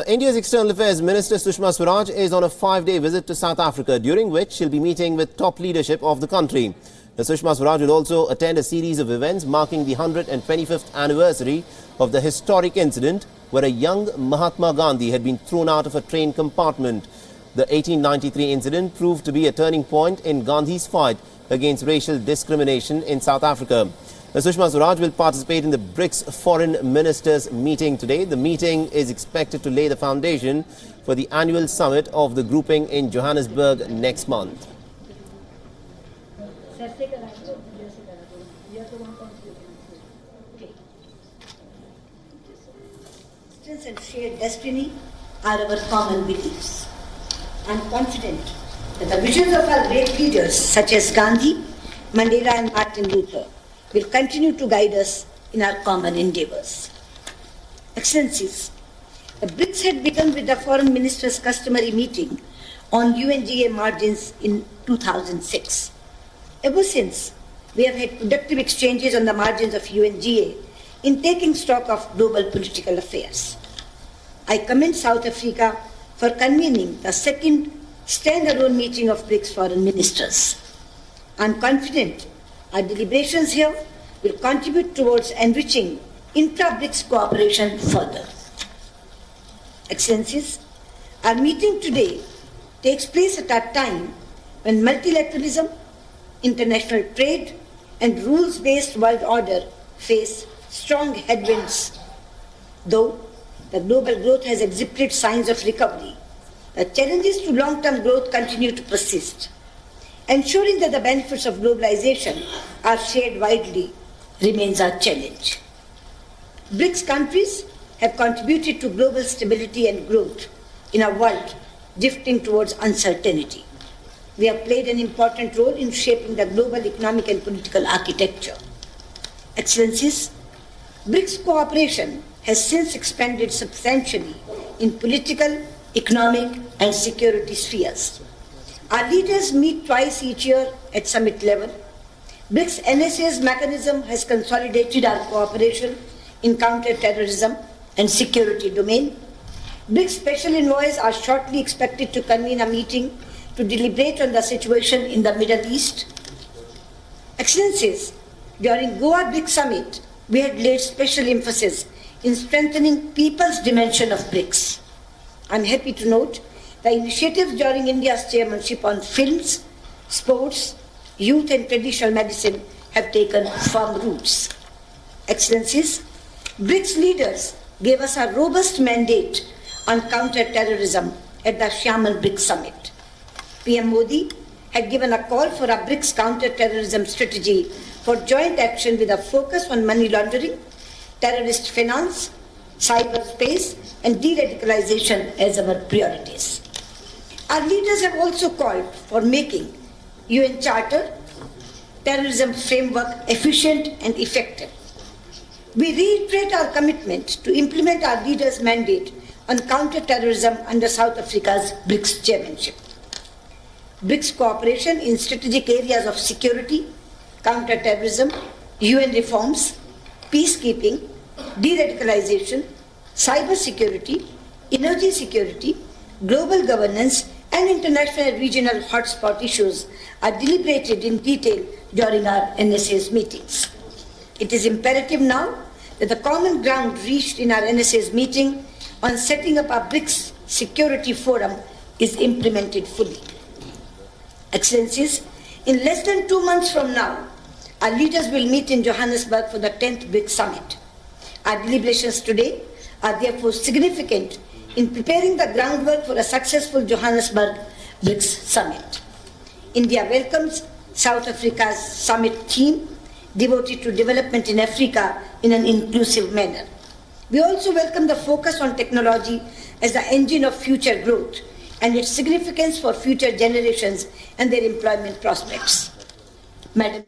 India's External Affairs Minister Sushma Swaraj is on a 5-day visit to South Africa, during which she'll be meeting with top leadership of the country. Sushma Swaraj will also attend a series of events marking the 125th anniversary of the historic incident where a young Mahatma Gandhi had been thrown out of a train compartment. The 1893 incident proved to be a turning point in Gandhi's fight against racial discrimination in South Africa. Sushma Swaraj will participate in the BRICS Foreign Ministers meeting today. The meeting is expected to lay the foundation for the annual summit of the grouping in Johannesburg next month. And shared destiny are our common beliefs. I am confident that the visions of our great leaders such as Gandhi, Mandela and Martin Luther will continue to guide us in our common endeavors. Excellencies, the BRICS had begun with the Foreign Ministers' customary meeting on UNGA margins in 2006. Ever since, we have had productive exchanges on the margins of UNGA in taking stock of global political affairs. I commend South Africa for convening the second standalone meeting of BRICS Foreign Ministers. I am confident our deliberations here will contribute towards enriching intra-BRICS cooperation further. Excellencies, our meeting today takes place at a time when multilateralism, international trade, and rules-based world order face strong headwinds. Though the global growth has exhibited signs of recovery, the challenges to long-term growth continue to persist. Ensuring that the benefits of globalization are shared widely remains our challenge. BRICS countries have contributed to global stability and growth in a world drifting towards uncertainty. We have played an important role in shaping the global economic and political architecture. Excellencies, BRICS cooperation has since expanded substantially in political, economic, and security spheres. Our leaders meet twice each year at summit level. BRICS NSA's mechanism has consolidated our cooperation in counter-terrorism and security domain. BRICS special envoys are shortly expected to convene a meeting to deliberate on the situation in the Middle East. Excellencies, during Goa BRICS Summit, we had laid special emphasis in strengthening people's dimension of BRICS. I am happy to note the initiatives during India's chairmanship on films, sports, youth and traditional medicine have taken firm roots. Excellencies, BRICS leaders gave us a robust mandate on counter-terrorism at the Xiamen BRICS Summit. PM Modi had given a call for a BRICS counter-terrorism strategy for joint action with a focus on money laundering, terrorist finance, cyberspace, and de-radicalization as our priorities. Our leaders have also called for making UN Charter terrorism framework efficient and effective. We reiterate our commitment to implement our leaders' mandate on counter-terrorism under South Africa's BRICS chairmanship. BRICS cooperation in strategic areas of security, counter-terrorism, UN reforms, peacekeeping, de-radicalization, cybersecurity, energy security, global governance, and international and regional hotspot issues are deliberated in detail during our NSA's meetings. It is imperative now that the common ground reached in our NSA's meeting on setting up a BRICS Security Forum is implemented fully. Excellencies, in less than 2 months from now, our leaders will meet in Johannesburg for the 10th BRICS Summit. Our deliberations today are therefore significant in preparing the groundwork for a successful Johannesburg BRICS Summit. India welcomes South Africa's summit theme devoted to development in Africa in an inclusive manner. We also welcome the focus on technology as the engine of future growth and its significance for future generations and their employment prospects. Madam